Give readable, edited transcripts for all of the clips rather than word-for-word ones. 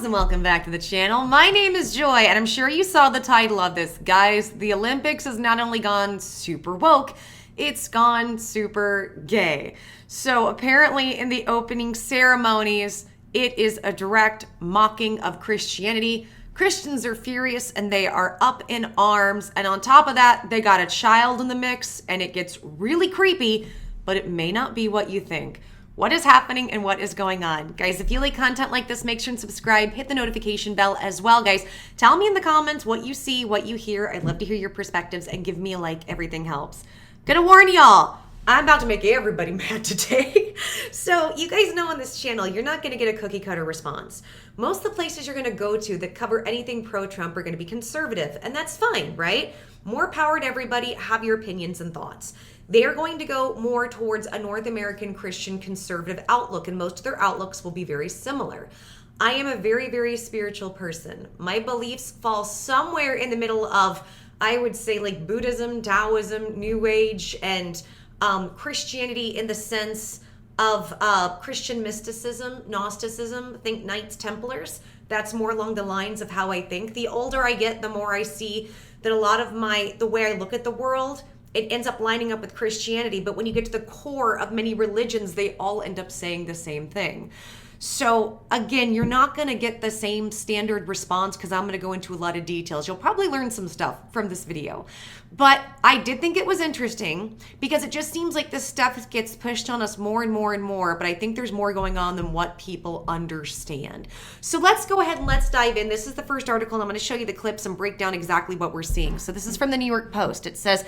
loves, and welcome back to the channel. My name is Joy, and I'm sure you saw the title of this. Guys, the Olympics has not only gone super woke, it's gone super gay. So apparently in the opening ceremonies, it is a direct mocking of Christianity. Christians are furious and they are up in arms. And on top of that, they got a child in the mix, and it gets really creepy, but it may not be what you think. What is happening and what is going on? Guys, if you like content like this, make sure and subscribe, hit the notification bell as well, guys. Tell me in the comments what you see, what you hear. I'd love to hear your perspectives, and give me a like. Everything helps. Gonna warn y'all, I'm about to make everybody mad today. So you guys know on this channel, you're not gonna get a cookie cutter response. Most of the places you're gonna go to that cover anything pro-Trump are gonna be conservative, and that's fine, right? More power to everybody, have your opinions and thoughts. They are going to go more towards a North American Christian conservative outlook, and most of their outlooks will be very similar. I am a very, very spiritual person. My beliefs fall somewhere in the middle of, I would say, like Buddhism, Taoism, New Age, and Christianity in the sense of Christian mysticism, Gnosticism, think Knights Templars. That's more along the lines of how I think. The older I get, the more I see that a lot of the way I look at the world, it ends up lining up with Christianity. But when you get to the core of many religions, they all end up saying the same thing. So again, you're not going to get the same standard response because I'm going to go into a lot of details. You'll probably learn some stuff from this video. But I did think it was interesting because it just seems like this stuff gets pushed on us more and more and more. But I think there's more going on than what people understand. So let's go ahead and let's dive in. This is the first article, and I'm going to show you the clips and break down exactly what we're seeing. So this is from the New York Post. It says,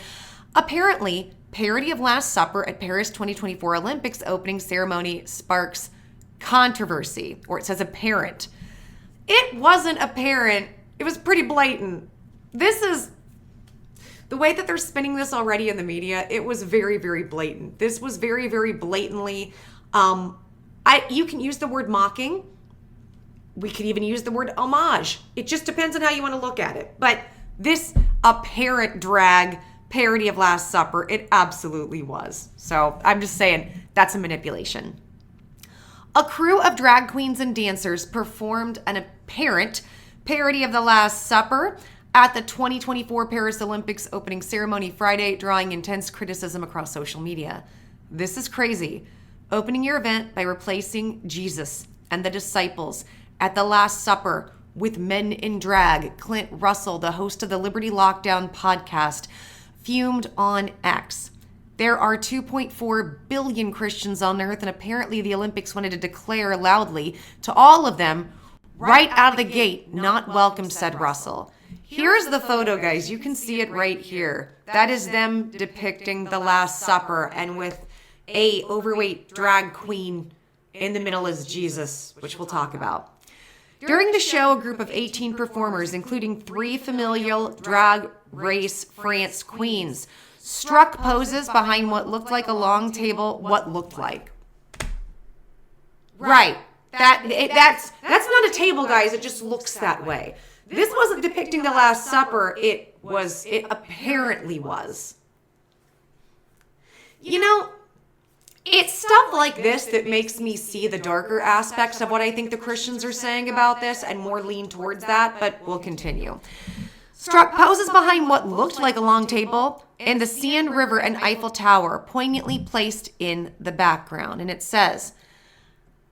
apparently, parody of Last Supper at Paris 2024 Olympics opening ceremony sparks controversy, or it says apparent. It wasn't apparent. It was pretty blatant. This is the way that they're spinning this already in the media. It was very, very blatant. This was very, very blatantly. You can use the word mocking. We could even use the word homage. It just depends on how you want to look at it. But this apparent drag parody of Last Supper, it absolutely was. So I'm just saying that's a manipulation. A crew of drag queens and dancers performed an apparent parody of the Last Supper at the 2024 Paris Olympics opening ceremony Friday, drawing intense criticism across social media. This is crazy. Opening your event by replacing Jesus and the disciples at the Last Supper with men in drag. Clint Russell, the host of the Liberty Lockdown podcast, fumed on X. There are 2.4 billion Christians on earth, and apparently the Olympics wanted to declare loudly to all of them, right out of the gate, not welcome, said Russell. Here's the photo, guys. You can see it right here. That is them depicting the Last Supper, and with a overweight drag queen in the middle is Jesus, which we'll talk about. During the show, a group of 18 performers, including 3 familial Drag Race France queens, struck poses behind what looked like a long table. What looked like. Right. That's not a table, guys. It just looks that way. This wasn't depicting the Last Supper. It apparently was. You know, it's stuff like this that makes me see the darker aspects of what I think the Christians are saying about this and more lean towards that, but we'll continue. Struck poses behind what looked like a long table in the Seine River and Eiffel Tower, poignantly placed in the background. And it says,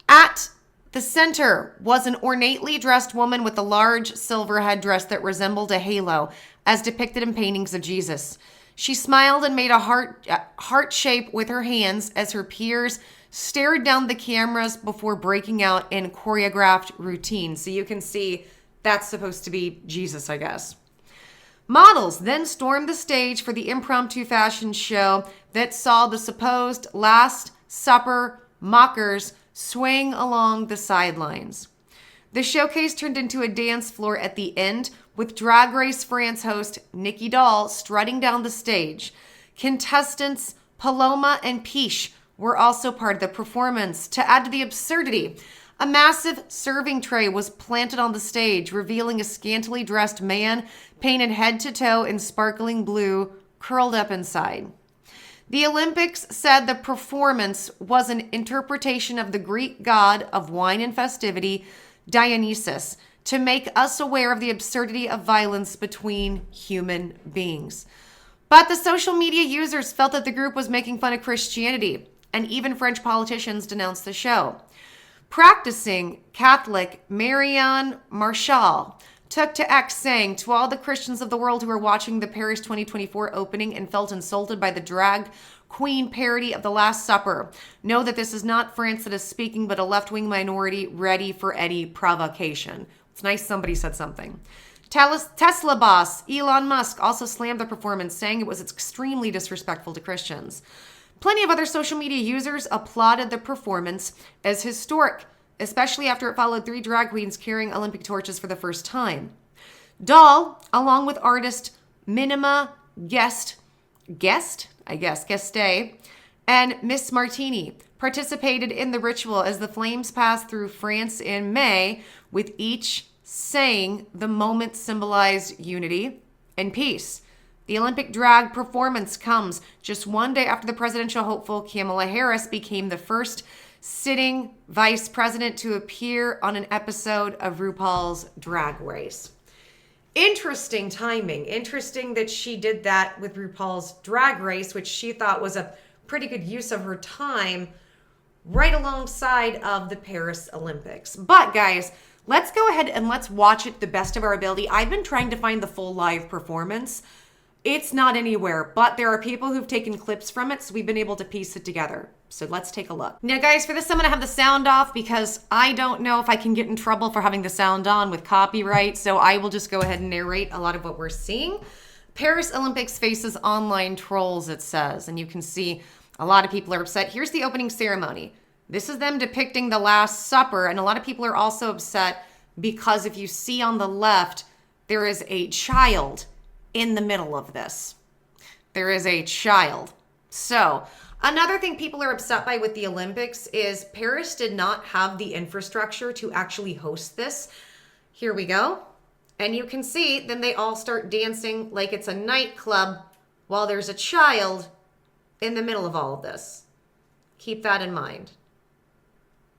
at the center was an ornately dressed woman with a large silver headdress that resembled a halo, as depicted in paintings of Jesus. She smiled and made a heart shape with her hands as her peers stared down the cameras before breaking out in choreographed routine. So you can see that's supposed to be Jesus, I guess. Models then stormed the stage for the impromptu fashion show that saw the supposed Last Supper mockers swing along the sidelines. The showcase turned into a dance floor at the end, with Drag Race France host Nikki Doll strutting down the stage. Contestants Paloma and Piche were also part of the performance. To add to the absurdity, a massive serving tray was planted on the stage, revealing a scantily dressed man painted head to toe in sparkling blue, curled up inside. The Olympics said the performance was an interpretation of the Greek god of wine and festivity, Dionysus, to make us aware of the absurdity of violence between human beings. But the social media users felt that the group was making fun of Christianity, and even French politicians denounced the show. Practicing Catholic Marianne Marshall took to X saying, to all the Christians of the world who are watching the Paris 2024 opening and felt insulted by the drag queen parody of the Last Supper, know that this is not France that is speaking, but a left-wing minority ready for any provocation. It's nice somebody said something. Tesla boss Elon Musk also slammed the performance, saying it was extremely disrespectful to Christians. Plenty of other social media users applauded the performance as historic, especially after it followed 3 drag queens carrying Olympic torches for the first time. Doll, along with artist Minima Gueste, and Miss Martini, participated in the ritual as the flames passed through France in May, with each saying the moment symbolized unity and peace. The Olympic drag performance comes just one day after the presidential hopeful Kamala Harris became the first sitting vice president to appear on an episode of RuPaul's Drag Race. Interesting timing. Interesting that she did that with RuPaul's Drag Race, which she thought was a pretty good use of her time right alongside of the Paris Olympics. But guys, let's go ahead and let's watch it the best of our ability. I've been trying to find the full live performance. It's not anywhere, but there are people who've taken clips from it, so we've been able to piece it together. So let's take a look. Now guys, for this I'm gonna have the sound off because I don't know if I can get in trouble for having the sound on with copyright, so I will just go ahead and narrate a lot of what we're seeing. Paris Olympics faces online trolls, it says, and you can see a lot of people are upset. Here's the opening ceremony. This is them depicting the Last Supper, and a lot of people are also upset because if you see on the left, there is a child in the middle of this. There is a child. So another thing people are upset by with the Olympics is Paris did not have the infrastructure to actually host this. Here we go. And you can see then they all start dancing like it's a nightclub while there's a child in the middle of all of this. Keep that in mind.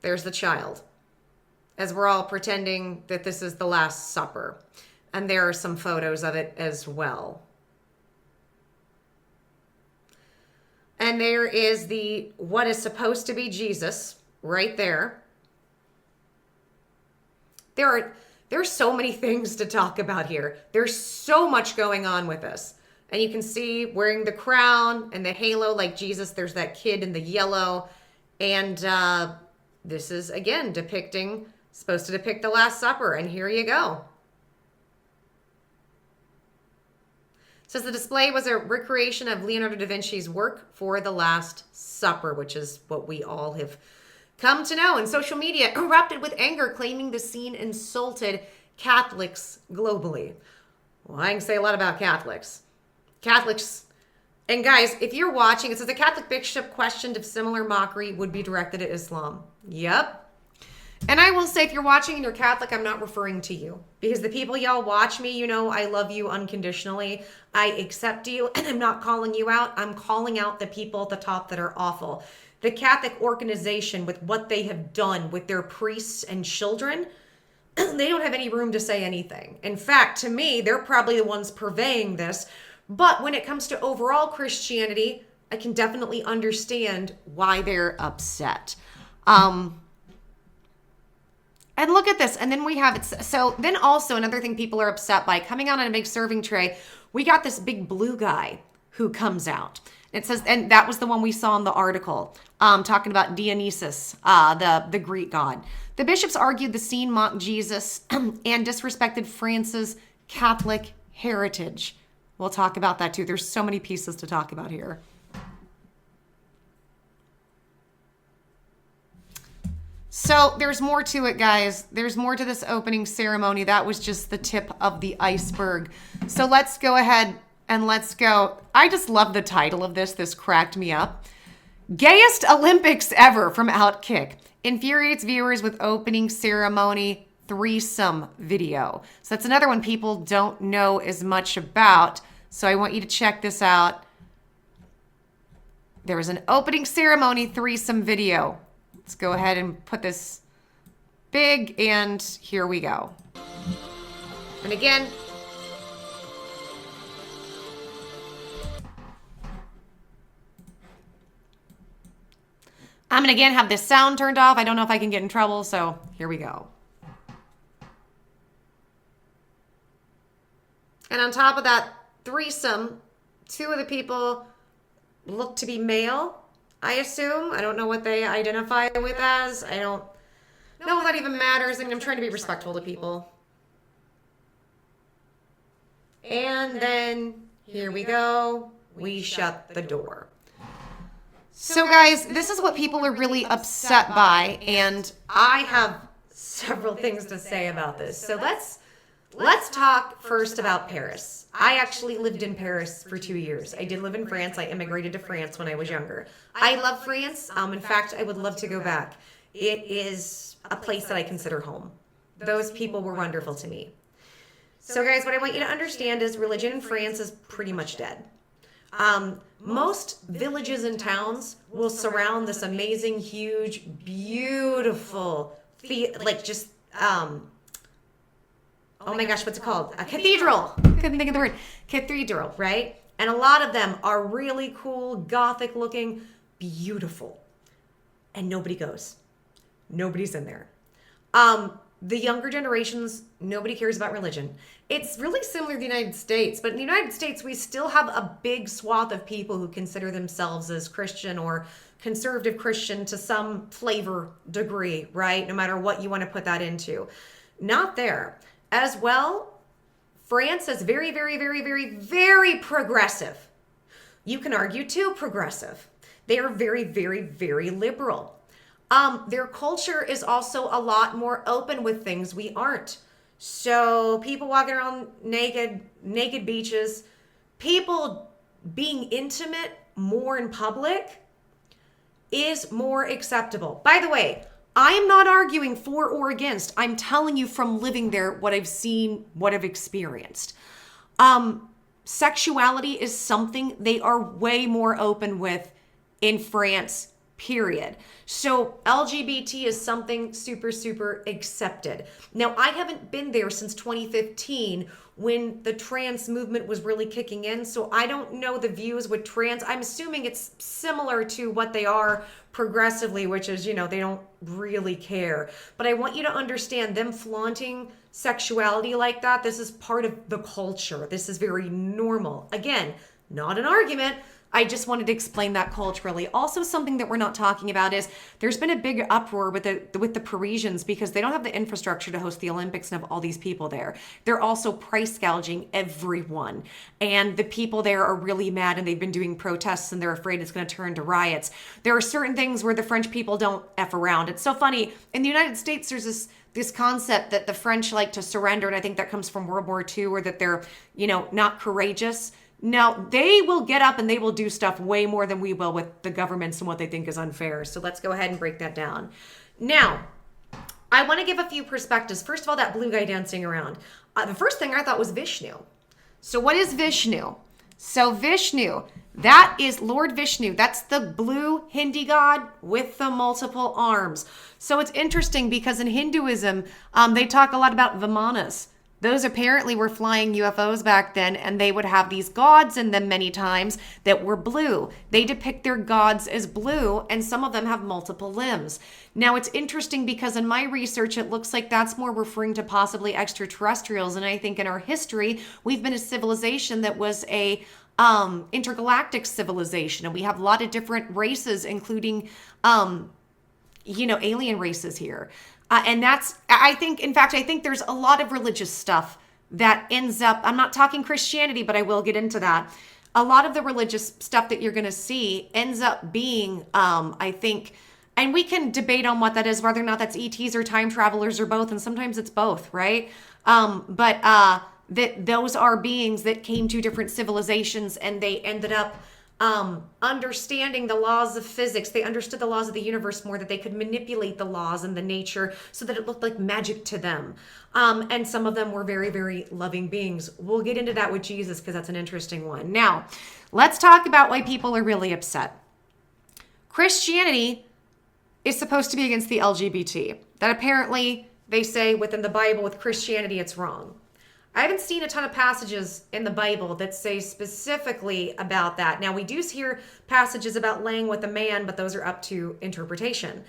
There's the child as we're all pretending that this is the Last Supper. And there are some photos of it as well. And there is the what is supposed to be Jesus right there. There's so many things to talk about here. There's so much going on with this. And you can see wearing the crown and the halo like Jesus. There's that kid in the yellow. And this is, again, supposed to depict the Last Supper. And here you go. Says the display was a recreation of Leonardo da Vinci's work for the Last Supper, which is what we all have come to know. And social media erupted with anger, claiming the scene insulted Catholics globally. Well, I can say a lot about Catholics. And guys, if you're watching, it says the Catholic bishop questioned if similar mockery would be directed at Islam. Yep. And I will say, if you're watching and you're Catholic, I'm not referring to you. Because the people y'all watch me, you know I love you unconditionally. I accept you, and I'm not calling you out. I'm calling out the people at the top that are awful. The Catholic organization, with what they have done with their priests and children, they don't have any room to say anything. In fact, to me, they're probably the ones purveying this. But when it comes to overall Christianity, I can definitely understand why they're upset. And look at this. And then we have it. So then also another thing people are upset by, coming out on a big serving tray, we got this big blue guy who comes out. It says, and that was the one we saw in the article, talking about Dionysus, the Greek god. The bishops argued the scene mocked Jesus and disrespected France's Catholic heritage. We'll talk about that too. There's so many pieces to talk about here. So there's more to it, guys. There's more to this opening ceremony. That was just the tip of the iceberg. So let's go ahead and let's go. I just love the title of this. This cracked me up. Gayest Olympics ever from Outkick. Infuriates viewers with opening ceremony threesome video. So that's another one people don't know as much about. So I want you to check this out. There was an opening ceremony threesome video. Let's go ahead and put this big, and here we go. And again, I'm gonna again have this sound turned off. I don't know if I can get in trouble, so here we go. And on top of that threesome, 2 of the people look to be male, I assume. I don't know what they identify with as. I don't know if that even matters. I mean, I'm trying to be respectful to people. And then, here we go. We shut the door. So guys, this is what people are really upset by, and I have several things to say about this. So let's talk first about Paris. I actually lived in Paris for 2 years. I did live in France. I immigrated to France when I was younger. I love France. In fact, I would love to go back. It is a place that I consider home. Those people were wonderful to me. So guys, what I want you to understand is religion in France is pretty much dead. Most villages and towns will surround this amazing, huge, beautiful, oh my gosh, what's it called? A cathedral. Couldn't think of the word. Cathedral, right? And a lot of them are really cool, gothic looking, beautiful. And nobody goes. Nobody's in there. The younger generations, nobody cares about religion. It's really similar to the United States, but in the United States, we still have a big swath of people who consider themselves as Christian or conservative Christian to some flavor degree, right? No matter what you want to put that into. Not there. As well, France is very, very, very, very, very progressive. You can argue too progressive. They are very, very, very liberal. Their culture is also a lot more open with things we aren't. So people walking around naked beaches, people being intimate more in public is more acceptable. By the way, I am not arguing for or against. I'm telling you from living there what I've seen, what I've experienced. Sexuality is something they are way more open with in France, period. So LGBT is something super, super accepted. Now, I haven't been there since 2015 when the trans movement was really kicking in. So I don't know the views with trans. I'm assuming it's similar to what they are progressively, which is, they don't really care. But I want you to understand them flaunting sexuality like that. This is part of the culture. This is very normal. Again, not an argument. I just wanted to explain that culturally. Also, something that we're not talking about is there's been a big uproar with the Parisians because they don't have the infrastructure to host the Olympics and have all these people there. They're also price gouging everyone. And the people there are really mad and they've been doing protests and they're afraid it's going to turn to riots. There are certain things where the French people don't F around. It's so funny. In the United States, there's this concept that the French like to surrender, and I think that comes from World War II, or that they're, not courageous. No, they will get up and they will do stuff way more than we will with the governments and what they think is unfair. So let's go ahead and break that down. Now, I want to give a few perspectives. First of all, that blue guy dancing around. The first thing I thought was Vishnu. So what is Vishnu? So Vishnu, that is Lord Vishnu. That's the blue Hindi god with the multiple arms. So it's interesting because in Hinduism, they talk a lot about Vimanas. Those apparently were flying UFOs back then, and they would have these gods in them many times that were blue. They depict their gods as blue, and some of them have multiple limbs. Now, it's interesting because in my research, it looks like that's more referring to possibly extraterrestrials, and I think in our history, we've been a civilization that was a intergalactic civilization, and we have a lot of different races, including, alien races here. And I think there's a lot of religious stuff that ends up, I'm not talking Christianity, but I will get into that. A lot of the religious stuff that you're going to see ends up being, I think, and we can debate on what that is, whether or not that's ETs or time travelers or both. And sometimes it's both, right? But that those are beings that came to different civilizations and they ended up understanding the laws of physics. They understood the laws of the universe more, that they could manipulate the laws and the nature so that it looked like magic to them. And some of them were very, very loving beings. We'll get into that with Jesus because that's an interesting one. Now, let's talk about why people are really upset. Christianity is supposed to be against the LGBT. That apparently they say within the Bible with Christianity it's wrong. I haven't seen a ton of passages in the Bible that say specifically about that. Now, we do hear passages about laying with a man, but those are up to interpretation.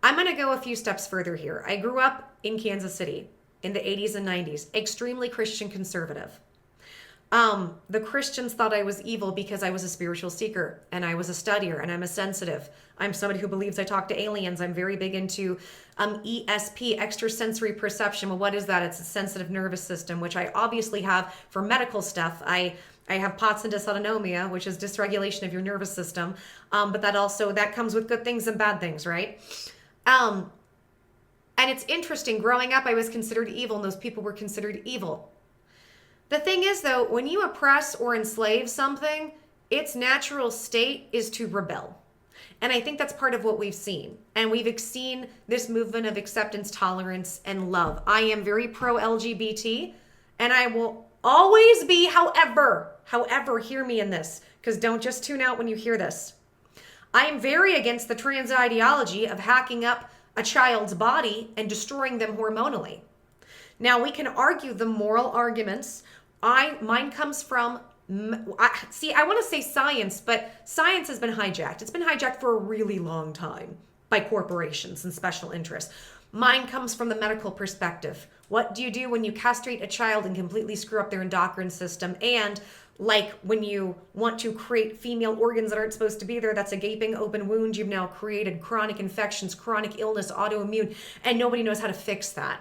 I'm going to go a few steps further here. I grew up in Kansas City in the 80s and 90s, extremely Christian conservative. The Christians thought I was evil because I was a spiritual seeker and I was a studier and I'm a sensitive. I'm somebody who believes I talk to aliens. I'm very big into ESP, extrasensory perception. Well, what is that? It's a sensitive nervous system, which I obviously have for medical stuff. I have POTS and dysautonomia, which is dysregulation of your nervous system. But that comes with good things and bad things, right? And it's interesting. Growing up, I was considered evil and those people were considered evil. The thing is, though, when you oppress or enslave something, its natural state is to rebel. And I think that's part of what we've seen. And we've seen this movement of acceptance, tolerance, and love. I am very pro-LGBT, and I will always be, however, hear me in this, because don't just tune out when you hear this. I am very against the trans ideology of hacking up a child's body and destroying them hormonally. Now, we can argue the moral arguments. Mine comes from, I want to say science, but science has been hijacked. It's been hijacked for a really long time by corporations and special interests. Mine comes from the medical perspective. What do you do when you castrate a child and completely screw up their endocrine system? And like when you want to create female organs that aren't supposed to be there, that's a gaping open wound. You've now created chronic infections, chronic illness, autoimmune, and nobody knows how to fix that.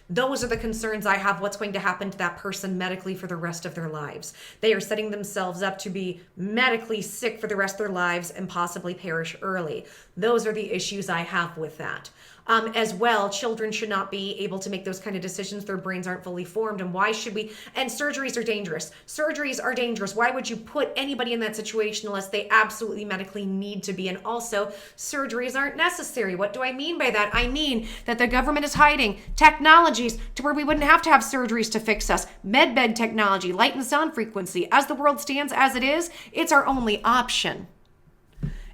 Those are the concerns I have. What's going to happen to that person medically for the rest of their lives? They are setting themselves up to be medically sick for the rest of their lives and possibly perish early. Those are the issues I have with that. As well, children should not be able to make those kind of decisions. Their brains aren't fully formed. And why should we? And surgeries are dangerous. Surgeries are dangerous. Why would you put anybody in that situation unless they absolutely medically need to be? And also, surgeries aren't necessary. What do I mean by that? I mean that the government is hiding technologies to where we wouldn't have to have surgeries to fix us. Medbed technology, light and sound frequency. As the world stands as it is, it's our only option.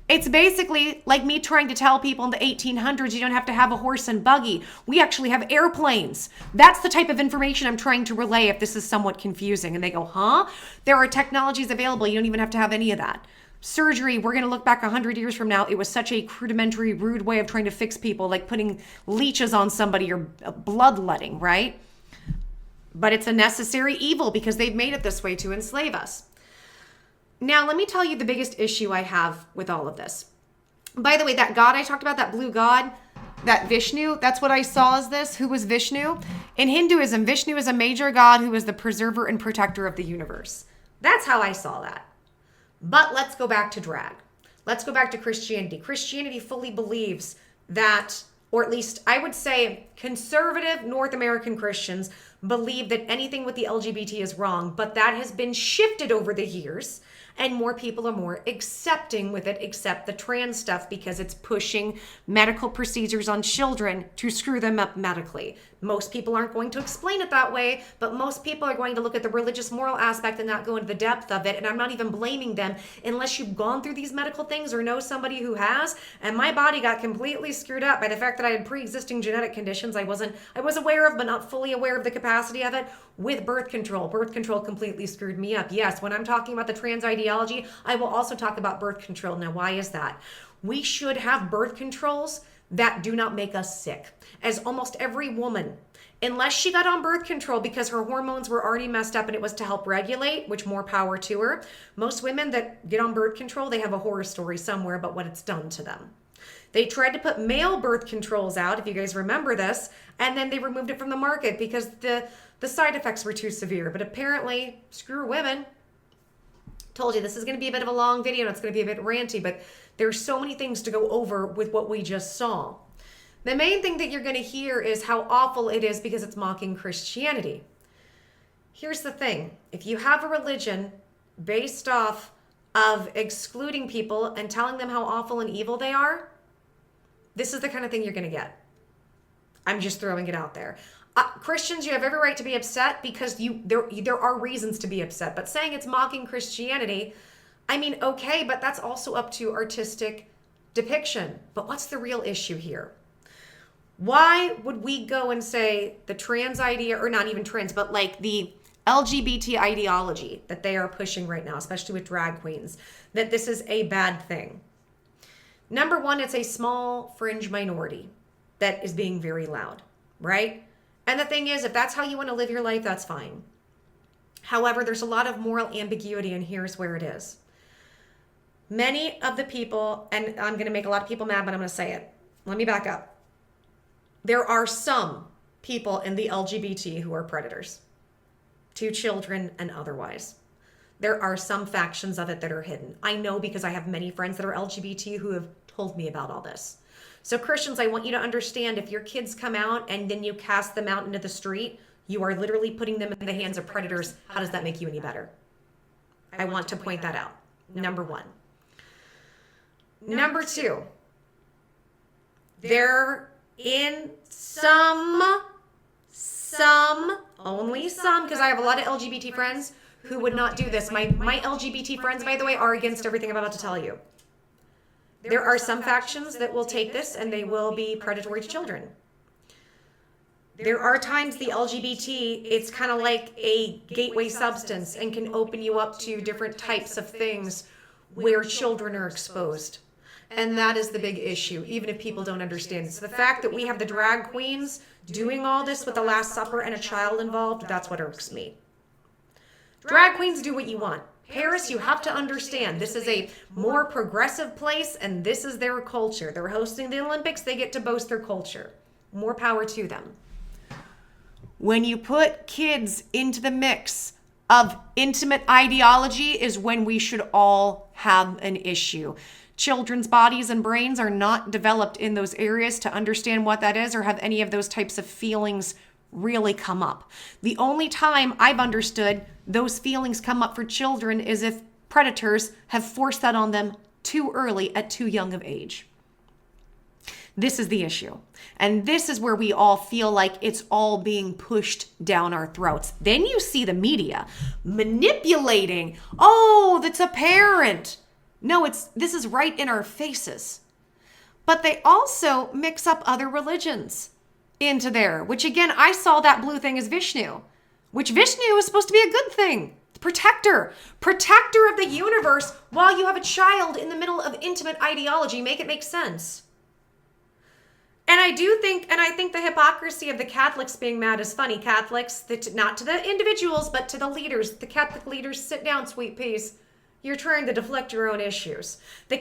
It's basically like me trying to tell people in the 1800s you don't have to have a horse and buggy. We actually have airplanes. That's the type of information I'm trying to relay if this is somewhat confusing. And they go, huh? There are technologies available. You don't even have to have any of that. Surgery, we're going to look back 100 years from now. It was such a rudimentary, rude way of trying to fix people, like putting leeches on somebody or bloodletting, right? But it's a necessary evil because they've made it this way to enslave us. Now, let me tell you the biggest issue I have with all of this. By the way, that God I talked about, that blue God, that Vishnu, that's what I saw as this. Who was Vishnu? In Hinduism, Vishnu is a major god who is the preserver and protector of the universe. That's how I saw that. But let's go back to drag. Let's go back to Christianity. Christianity fully believes that, or at least I would say conservative North American Christians believe that anything with the LGBT is wrong, but that has been shifted over the years. And more people are more accepting with it, except the trans stuff, because it's pushing medical procedures on children to screw them up medically. Most people aren't going to explain it that way, but most people are going to look at the religious moral aspect and not go into the depth of it. And I'm not even blaming them unless you've gone through these medical things or know somebody who has. And my body got completely screwed up by the fact that I had pre-existing genetic conditions I was aware of, but not fully aware of the capacity of it. With birth control completely screwed me up. Yes, when I'm talking about the trans ideology, I will also talk about birth control. Now, why is that? We should have birth controls that do not make us sick. As almost every woman, unless she got on birth control because her hormones were already messed up and it was to help regulate, which more power to her. Most women that get on birth control, they have a horror story somewhere about what it's done to them. They tried to put male birth controls out, if you guys remember this, and then they removed it from the market because the side effects were too severe. But apparently, screw women. Told you this is going to be a bit of a long video and it's going to be a bit ranty, but there's so many things to go over with what we just saw. The main thing that you're going to hear is how awful it is because it's mocking Christianity. Here's the thing. If you have a religion based off of excluding people and telling them how awful and evil they are, this is the kind of thing you're going to get. I'm just throwing it out there. Christians, you have every right to be upset because there are reasons to be upset. But saying it's mocking Christianity, I mean, okay, but that's also up to artistic depiction. But what's the real issue here? Why would we go and say the trans idea, or not even trans, but like the LGBT ideology that they are pushing right now, especially with drag queens, that this is a bad thing? Number one, it's a small fringe minority that is being very loud, right? And the thing is, if that's how you want to live your life, that's fine. However, there's a lot of moral ambiguity, and here's where it is. Many of the people, and I'm going to make a lot of people mad, but I'm going to say it. Let me back up. There are some people in the LGBT who are predators to children and otherwise. There are some factions of it that are hidden. I know because I have many friends that are LGBT who have told me about all this. So Christians, I want you to understand, if your kids come out and then you cast them out into the street, you are literally putting them in the hands of predators. How does that make you any better? I want to point that out. Number one. Number two, there in only some, because I have a lot of LGBT friends who would not do this. My LGBT friends, by the way, are against everything I'm about to tell you. There are some factions that will take this and they will be predatory to children. There are times the LGBT, it's kind of like a gateway substance and can open you up to different types of things where children are exposed. And that is the big issue, even if people don't understand it. So the fact that we have the drag queens doing all this with the Last Supper and a child involved, that's what irks me. Drag queens, do what you want. Paris, you have to understand, this is a more progressive place and this is their culture. They're hosting the Olympics, they get to boast their culture. More power to them. When you put kids into the mix of intimate ideology is when we should all have an issue. Children's bodies and brains are not developed in those areas to understand what that is or have any of those types of feelings really come up. The only time I've understood those feelings come up for children is if predators have forced that on them too early at too young of age. This is the issue. And this is where we all feel like it's all being pushed down our throats. Then you see the media manipulating, oh, that's a parent. No, this is right in our faces. But they also mix up other religions into there, which again, I saw that blue thing as Vishnu, which Vishnu is supposed to be a good thing. Protector of the universe while you have a child in the middle of intimate ideology. Make it make sense. And I think the hypocrisy of the Catholics being mad is funny. Catholics, not to the individuals, but to the leaders. The Catholic leaders, sit down, sweet peas. You're trying to deflect your own issues. The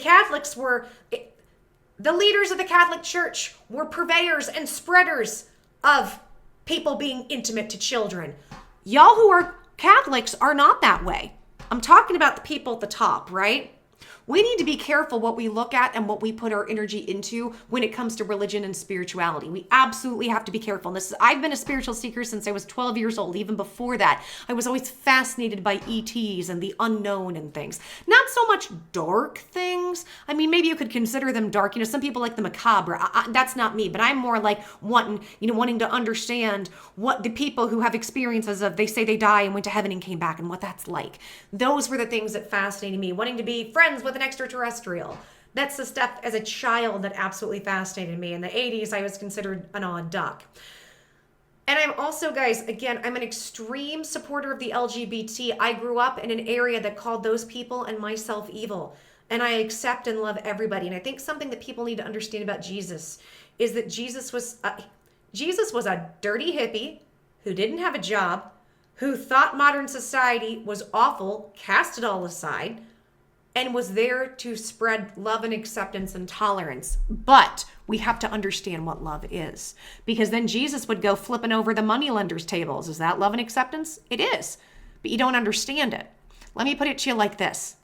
leaders of the Catholic Church were purveyors and spreaders of people being intimate to children. Y'all who are Catholics are not that way. I'm talking about the people at the top, right? We need to be careful what we look at and what we put our energy into when it comes to religion and spirituality. We absolutely have to be careful. I've been a spiritual seeker since I was 12 years old. Even before that, I was always fascinated by ETs and the unknown and things. Not so much dark things. I mean, maybe you could consider them dark. You know, some people like the macabre. That's not me, but I'm more like wanting to understand what the people who have experiences of, they say they die and went to heaven and came back and what that's like. Those were the things that fascinated me. Wanting to be friends with an extraterrestrial. That's the stuff as a child that absolutely fascinated me. In the 80s, I was considered an odd duck. And I'm also, guys, again, I'm an extreme supporter of the LGBT. I grew up in an area that called those people and myself evil. And I accept and love everybody. And I think something that people need to understand about Jesus is that Jesus was a dirty hippie who didn't have a job, who thought modern society was awful, cast it all aside, and was there to spread love and acceptance and tolerance. But we have to understand what love is, because then Jesus would go flipping over the moneylenders' tables. Is that love and acceptance? It is, but you don't understand it. Let me put it to you like this.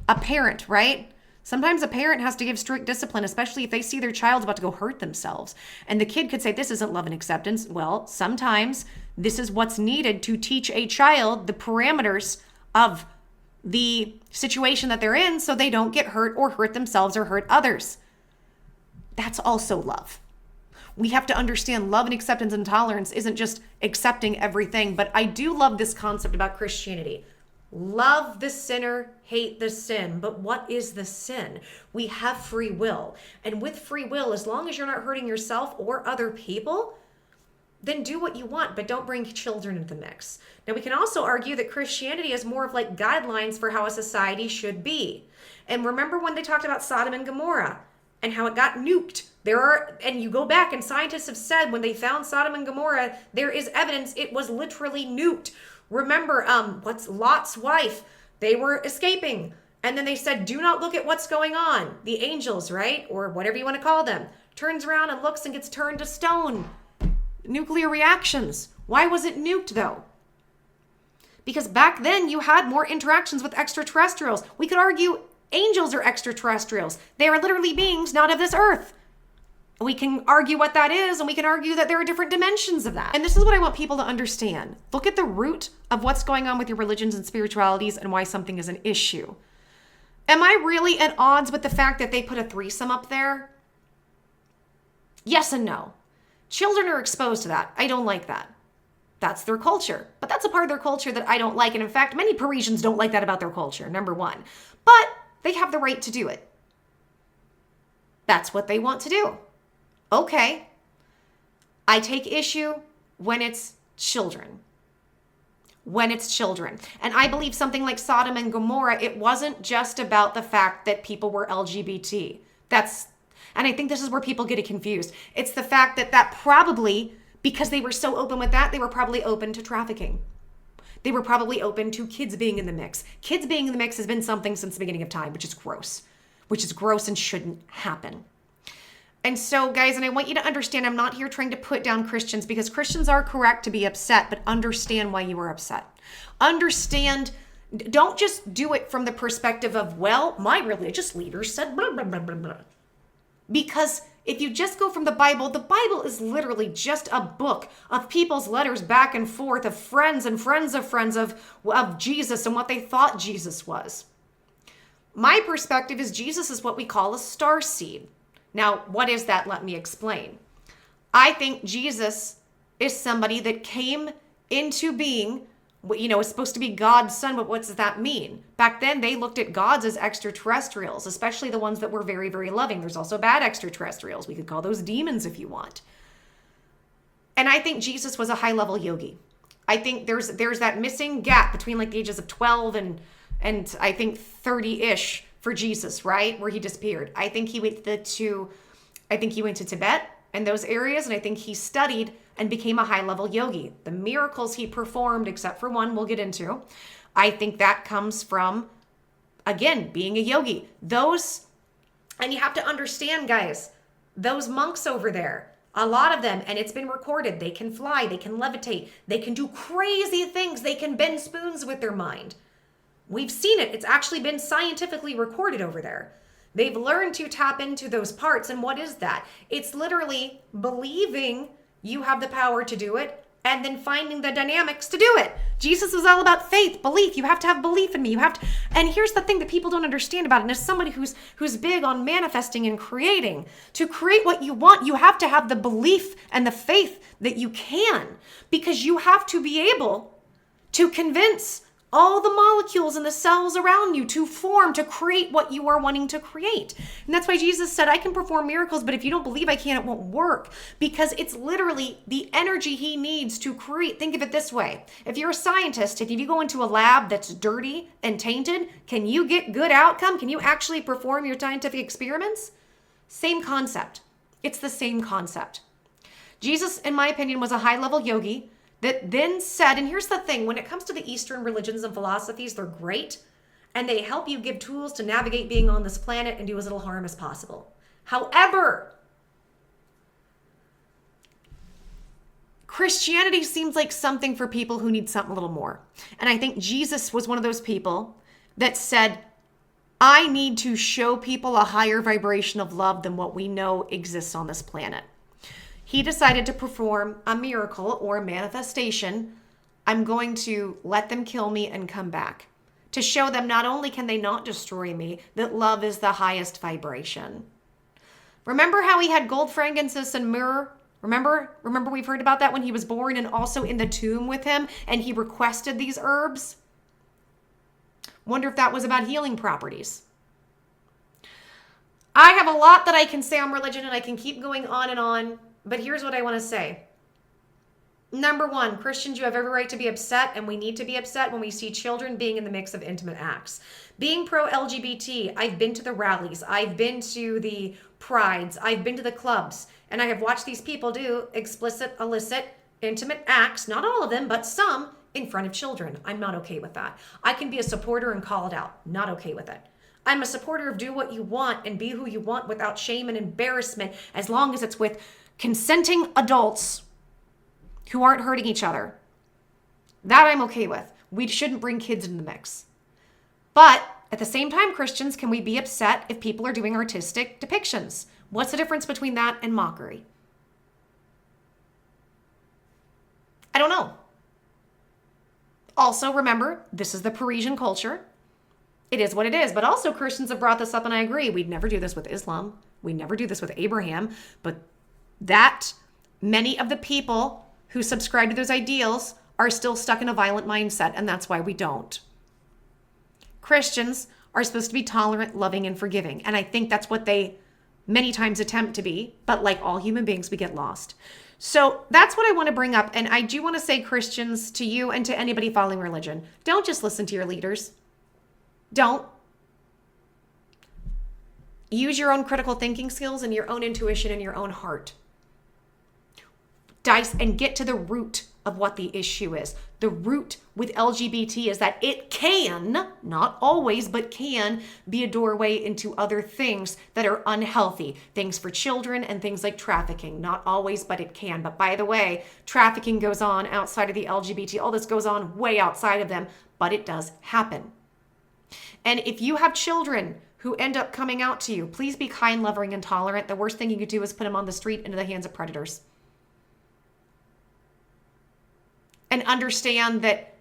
A parent, right? Sometimes a parent has to give strict discipline, especially if they see their child's about to go hurt themselves. And the kid could say, this isn't love and acceptance. Well, sometimes this is what's needed to teach a child the parameters of the situation that they're in so they don't get hurt or hurt themselves or hurt others. That's also love. We have to understand love and acceptance and tolerance isn't just accepting everything, but I do love this concept about Christianity. Love the sinner, hate the sin. But what is the sin? We have free will. And with free will, as long as you're not hurting yourself or other people, then do what you want, but don't bring children into the mix. Now, we can also argue that Christianity is more of like guidelines for how a society should be. And remember when they talked about Sodom and Gomorrah and how it got nuked? And you go back and scientists have said when they found Sodom and Gomorrah, there is evidence it was literally nuked. Remember, what's Lot's wife? They were escaping. And then they said, do not look at what's going on. The angels, right? Or whatever you want to call them. Turns around and looks and gets turned to stone. Nuclear reactions. Why was it nuked though? Because back then you had more interactions with extraterrestrials. We could argue angels are extraterrestrials. They are literally beings not of this earth. We can argue what that is, and we can argue that there are different dimensions of that. And this is what I want people to understand. Look at the root of what's going on with your religions and spiritualities and why something is an issue. Am I really at odds with the fact that they put a threesome up there? Yes and no. Children are exposed to that. I don't like that. That's their culture. But that's a part of their culture that I don't like. And in fact, many Parisians don't like that about their culture, number one. But they have the right to do it. That's what they want to do. Okay. I take issue when it's children. When it's children. And I believe something like Sodom and Gomorrah, it wasn't just about the fact that people were LGBT. And I think this is where people get it confused. It's the fact that probably, because they were so open with that, they were probably open to trafficking. They were probably open to kids being in the mix. Kids being in the mix has been something since the beginning of time, which is gross. Which is gross and shouldn't happen. And so, guys, and I want you to understand, I'm not here trying to put down Christians because Christians are correct to be upset, but understand why you are upset. Understand, don't just do it from the perspective of, well, my religious leaders said blah, blah, blah, blah, blah. Because if you just go from the Bible is literally just a book of people's letters back and forth of friends and friends of friends of Jesus and what they thought Jesus was. My perspective is Jesus is what we call a star seed. Now, what is that? Let me explain. I think Jesus is somebody that came into being, is supposed to be God's son, but what does that mean? Back then, they looked at gods as extraterrestrials, especially the ones that were very, very loving. There's also bad extraterrestrials. We could call those demons if you want. And I think Jesus was a high-level yogi. I think there's that missing gap between like the ages of 12 and I think 30-ish for Jesus, right? Where he disappeared. I think he went to Tibet and those areas, and I think he studied and became a high-level yogi. The miracles he performed, except for one we'll get into, I think that comes from, again, being a yogi. And you have to understand, guys, those monks over there, a lot of them, and it's been recorded, they can fly, they can levitate, they can do crazy things, they can bend spoons with their mind. We've seen it. It's actually been scientifically recorded over there. They've learned to tap into those parts. And what is that? It's literally believing you have the power to do it and then finding the dynamics to do it. Jesus was all about faith, belief. You have to have belief in me. And here's the thing that people don't understand about it. And as somebody who's big on manifesting and creating, to create what you want, you have to have the belief and the faith that you can, because you have to be able to convince all the molecules in the cells around you to form, to create what you are wanting to create. And that's why Jesus said, I can perform miracles, but if you don't believe I can, it won't work. Because it's literally the energy he needs to create. Think of it this way. If you're a scientist, if you go into a lab that's dirty and tainted, can you get good outcome? Can you actually perform your scientific experiments? Same concept. It's the same concept. Jesus, in my opinion, was a high-level yogi that then said, and here's the thing, when it comes to the Eastern religions and philosophies, they're great, and they help you give tools to navigate being on this planet and do as little harm as possible. However, Christianity seems like something for people who need something a little more. And I think Jesus was one of those people that said, I need to show people a higher vibration of love than what we know exists on this planet. He decided to perform a miracle or a manifestation. I'm going to let them kill me and come back to show them not only can they not destroy me, that love is the highest vibration. Remember how he had gold, frankincense, and myrrh? Remember we've heard about that when he was born and also in the tomb with him, and he requested these herbs? Wonder if that was about healing properties. I have a lot that I can say on religion, and I can keep going on, but here's what I want to say. Number one, Christians, you have every right to be upset, and we need to be upset when we see children being in the mix of intimate acts. Being pro-LGBT, I've been to the rallies, I've been to the prides, I've been to the clubs, and I have watched these people do explicit, illicit, intimate acts, not all of them, but some, in front of children. I'm not okay with that. I can be a supporter and call it out. Not okay with it. I'm a supporter of do what you want and be who you want without shame and embarrassment, as long as it's with consenting adults who aren't hurting each other. That I'm okay with. We shouldn't bring kids into the mix. But at the same time, Christians, can we be upset if people are doing artistic depictions? What's the difference between that and mockery? I don't know. Also, remember, this is the Parisian culture. It is what it is. But also, Christians have brought this up, and I agree. We'd never do this with Islam. We'd never do this with Abraham. But that many of the people who subscribe to those ideals are still stuck in a violent mindset, and that's why we don't. Christians are supposed to be tolerant, loving, and forgiving. And I think that's what they many times attempt to be. But like all human beings, we get lost. So that's what I want to bring up. And I do want to say, Christians, to you and to anybody following religion, don't just listen to your leaders. Don't. Use your own critical thinking skills and your own intuition and your own heart. Dice and get to the root of what the issue is. The root with LGBT is that it can, not always, but can be a doorway into other things that are unhealthy. Things for children and things like trafficking. Not always, but it can. But by the way, trafficking goes on outside of the LGBT. All this goes on way outside of them, but it does happen. And if you have children who end up coming out to you, please be kind, loving, and tolerant. The worst thing you could do is put them on the street into the hands of predators. And understand that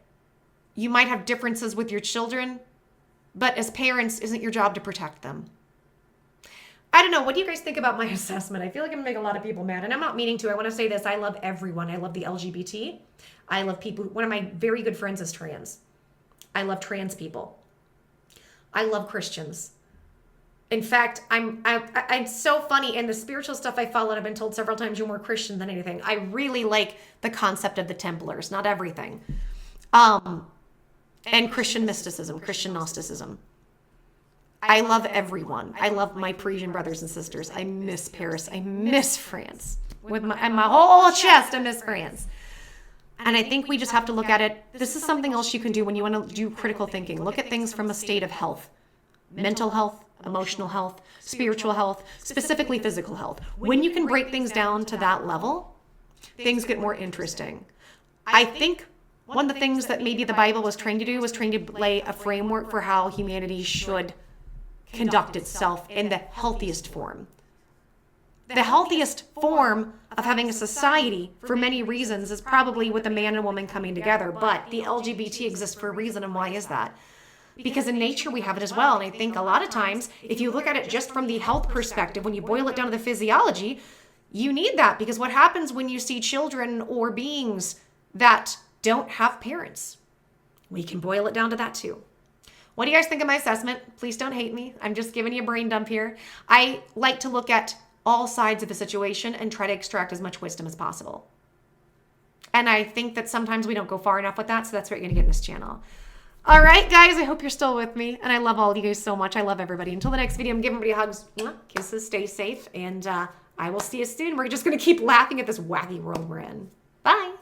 you might have differences with your children, but as parents, isn't your job to protect them? I don't know. What do you guys think about my assessment? I feel like I'm going to make a lot of people mad, and I'm not meaning to. I want to say this. I love everyone. I love the LGBT. I love people. One of my very good friends is trans. I love trans people. I love Christians. In fact, I'm so funny. In the spiritual stuff I follow, and I've been told several times, you're more Christian than anything. I really like the concept of the Templars, not everything. And Christian mysticism, Christian Gnosticism. I love everyone. I love my Parisian brothers and sisters. I miss Paris. I miss France. With my whole chest, I miss France. And I think we just have to look at it. This is something else you can do when you want to do critical thinking. Look at things from a state of health. Mental health, emotional health, spiritual health, specifically physical health. When you can break things down to that level, things get more interesting. I think one of the things that maybe the Bible was trying to do was trying to lay a framework for how humanity should conduct itself in the healthiest form. The healthiest form of having a society, for many reasons, is probably with a man and woman coming together. But the LGBT exists for a reason, and why is that? Because in nature we have it as well. And I think a lot of times, if you look at it just from the health perspective, when you boil it down to the physiology, you need that. Because what happens when you see children or beings that don't have parents? We can boil it down to that too. What do you guys think of my assessment? Please don't hate me. I'm just giving you a brain dump here. I like to look at all sides of the situation and try to extract as much wisdom as possible. And I think that sometimes we don't go far enough with that, so that's what you're going to get in this channel. All right, guys, I hope you're still with me, and I love all of you guys so much. I love everybody. Until the next video, I'm giving everybody hugs, kisses, stay safe, and I will see you soon. We're just going to keep laughing at this wacky world we're in. Bye.